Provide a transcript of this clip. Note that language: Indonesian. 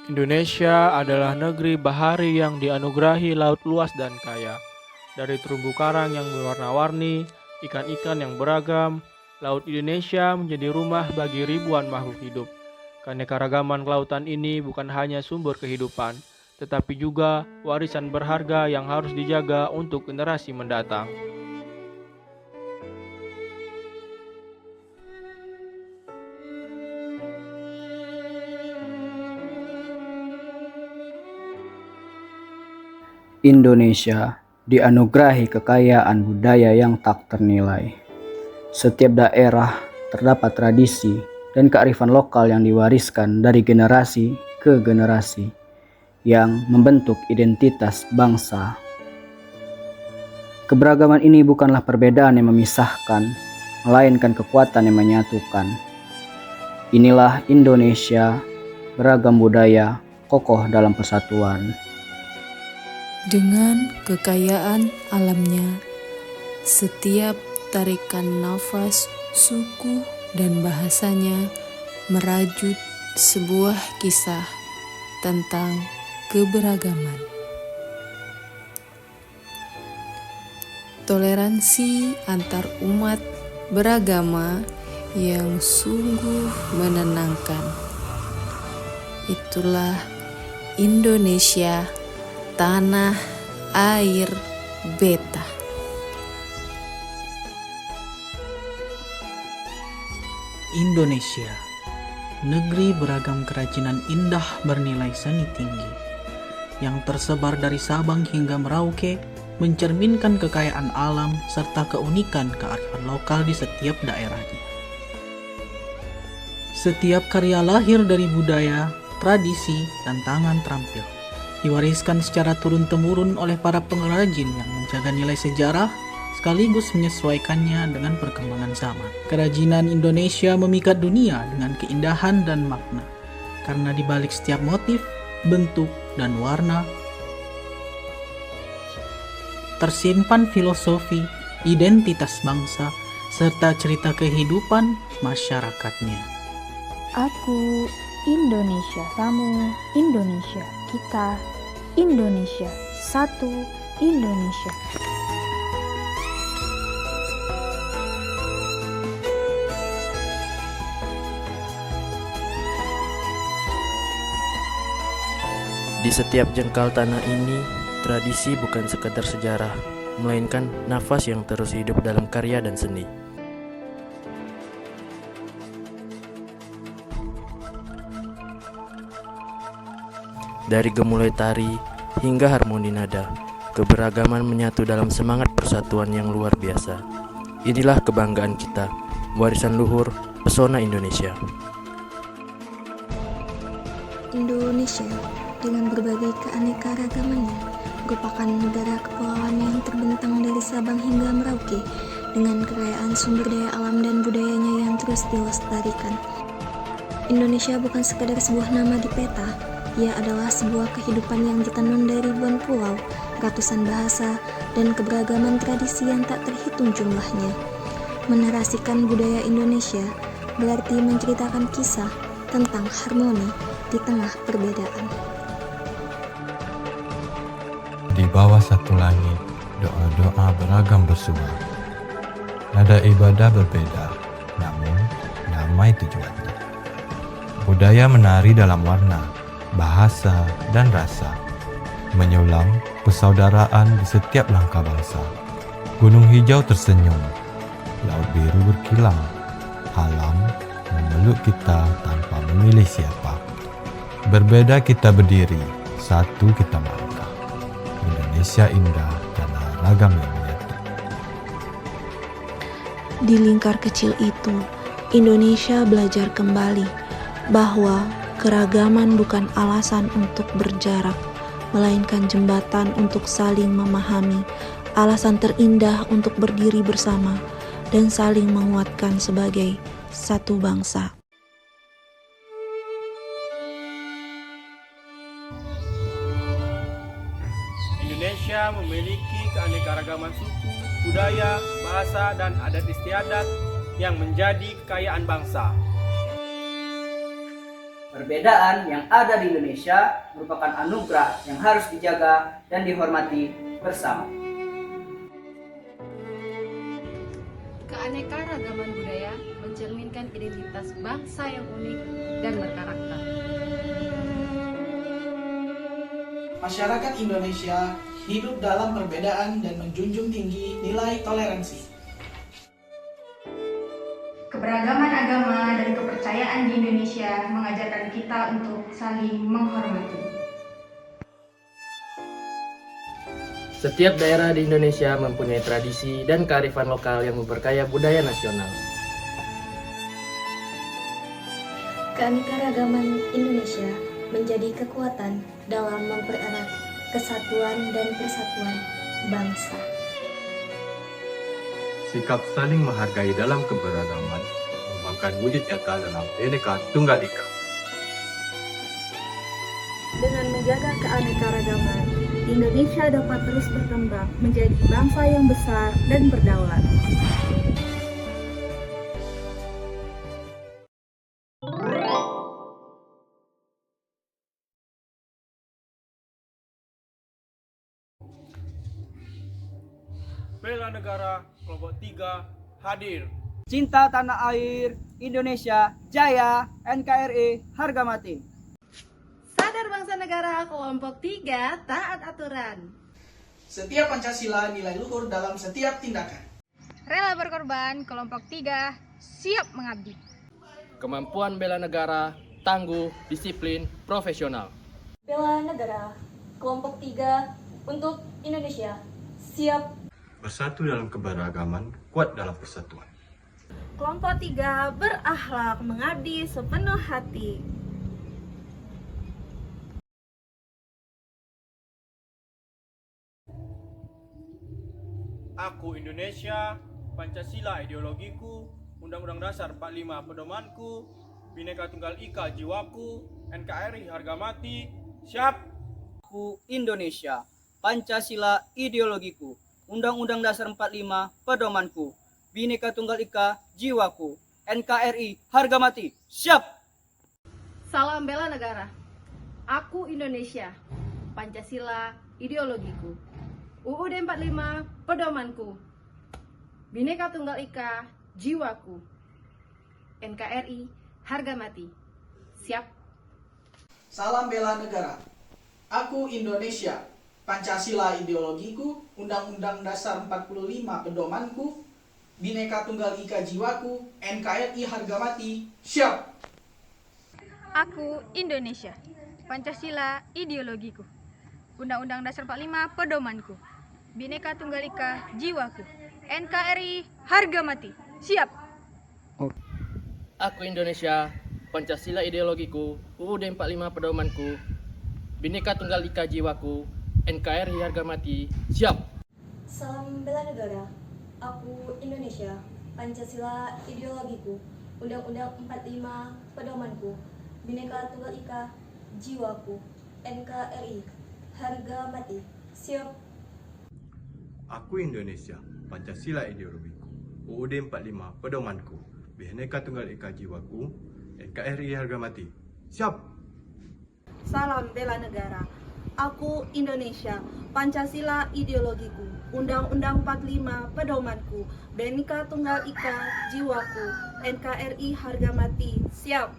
Indonesia adalah negeri bahari yang dianugerahi laut luas dan kaya. Dari terumbu karang yang berwarna-warni, ikan-ikan yang beragam, Laut Indonesia menjadi rumah bagi ribuan makhluk hidup. Keanekaragaman kelautan ini bukan hanya sumber kehidupan, tetapi juga warisan berharga yang harus dijaga untuk generasi mendatang. Indonesia dianugerahi kekayaan budaya yang tak ternilai. Setiap daerah terdapat tradisi dan kearifan lokal yang diwariskan dari generasi ke generasi yang membentuk identitas bangsa. Keberagaman ini bukanlah perbedaan yang memisahkan, melainkan kekuatan yang menyatukan. Inilah Indonesia, beragam budaya, kokoh dalam persatuan. Dengan kekayaan alamnya, setiap tarikan nafas, suku, dan bahasanya merajut sebuah kisah tentang keberagaman. Toleransi antar umat beragama yang sungguh menenangkan. Itulah Indonesia, tanah air beta. Indonesia, negeri beragam kerajinan indah bernilai seni tinggi, yang tersebar dari Sabang hingga Merauke, mencerminkan kekayaan alam serta keunikan kearifan lokal di setiap daerahnya. Setiap karya lahir dari budaya, tradisi, dan tangan terampil, diwariskan secara turun-temurun oleh para pengrajin yang menjaga nilai sejarah sekaligus menyesuaikannya dengan perkembangan zaman. Kerajinan Indonesia memikat dunia dengan keindahan dan makna, karena di balik setiap motif, bentuk, dan warna tersimpan filosofi, identitas bangsa, serta cerita kehidupan masyarakatnya. Aku, Indonesia, kamu, Indonesia, kita, Indonesia, satu Indonesia. Di setiap jengkal tanah ini, tradisi bukan sekadar sejarah, melainkan nafas yang terus hidup dalam karya dan seni. Dari gemulai tari hingga harmoni nada, keberagaman menyatu dalam semangat persatuan yang luar biasa. Inilah kebanggaan kita, warisan luhur, pesona Indonesia. Indonesia dengan berbagai keanekaragamannya merupakan negara kepulauan yang terbentang dari Sabang hingga Merauke dengan kekayaan sumber daya alam dan budayanya yang terus dilestarikan. Indonesia bukan sekadar sebuah nama di peta, ia adalah sebuah kehidupan yang ditanam dari ribuan pulau, ratusan bahasa, dan keberagaman tradisi yang tak terhitung jumlahnya. Menarasikan budaya Indonesia berarti menceritakan kisah tentang harmoni di tengah perbedaan. Di bawah satu langit, doa-doa beragam bersua. Nada ibadah berbeda, namun damai tujuannya. Budaya menari dalam warna, bahasa, dan rasa, menyulam persaudaraan di setiap langkah bangsa. Gunung hijau tersenyum, laut biru berkilau, alam memeluk kita tanpa memilih siapa. Berbeda kita berdiri, satu kita melangkah. Indonesia indah karena ragam yang menyatu. Di lingkar kecil itu, Indonesia belajar kembali bahwa keragaman bukan alasan untuk berjarak, melainkan jembatan untuk saling memahami, alasan terindah untuk berdiri bersama, dan saling menguatkan sebagai satu bangsa. Indonesia memiliki keanekaragaman suku, budaya, bahasa, dan adat istiadat yang menjadi kekayaan bangsa. Perbedaan yang ada di Indonesia merupakan anugerah yang harus dijaga dan dihormati bersama. Keanekaragaman budaya mencerminkan identitas bangsa yang unik dan berkarakter. Masyarakat Indonesia hidup dalam perbedaan dan menjunjung tinggi nilai toleransi. Keberagaman agama dan kepercayaan di Indonesia mengajarkan kita untuk saling menghormati. Setiap daerah di Indonesia mempunyai tradisi dan kearifan lokal yang memperkaya budaya nasional. Keanekaragaman Indonesia menjadi kekuatan dalam mempererat kesatuan dan persatuan bangsa. Sikap saling menghargai dalam keberagaman merupakan wujud nyata dalam Bhinneka Tunggal Ika. Dengan menjaga keanekaragaman, Indonesia dapat terus berkembang menjadi bangsa yang besar dan berdaulat. Bela negara kelompok 3 hadir. Cinta tanah air, Indonesia Jaya, NKRI harga mati. Sadar bangsa negara kelompok 3 taat aturan. Setiap Pancasila nilai luhur dalam setiap tindakan. Rela berkorban, kelompok 3 siap mengabdi. Kemampuan bela negara, tangguh, disiplin, profesional. Bela negara kelompok 3 untuk Indonesia siap. Bersatu dalam keberagaman, kuat dalam persatuan. Kelompok 3 berakhlak mengabdi sepenuh hati. Aku Indonesia, Pancasila ideologiku, Undang-Undang Dasar 45 pedomanku, Bhinneka Tunggal Ika jiwaku, NKRI harga mati, siap. Aku Indonesia, Pancasila ideologiku, Undang-Undang Dasar 45 pedomanku, Bhinneka Tunggal Ika jiwaku, NKRI harga mati, siap. Salam bela negara. Aku Indonesia, Pancasila ideologiku, UUD 45 pedomanku, Bhinneka Tunggal Ika jiwaku, NKRI harga mati, siap. Salam bela negara. Aku Indonesia, Pancasila ideologiku, Undang-Undang Dasar 45 pedomanku, Bhinneka Tunggal Ika jiwaku, NKRI harga mati, siap. Aku Indonesia, Pancasila ideologiku, Undang-Undang Dasar 45 pedomanku, Bhinneka Tunggal Ika jiwaku, NKRI harga mati, siap. Aku Indonesia, Pancasila ideologiku, UUD 45 pedomanku, Bhinneka Tunggal Ika jiwaku, NKRI harga mati, siap. Salam bela negara. Aku Indonesia, Pancasila ideologiku, Undang-Undang 45 pedomanku, Bhinneka Tunggal Ika jiwaku, NKRI harga mati, siap. Aku Indonesia, Pancasila ideologiku, UUD 45 pedomanku, Bhinneka Tunggal Ika jiwaku, NKRI harga mati, siap. Salam bela negara. Aku Indonesia, Pancasila ideologiku, Undang-Undang 45 pedomanku, Bhinneka Tunggal Ika jiwaku, NKRI harga mati, siap.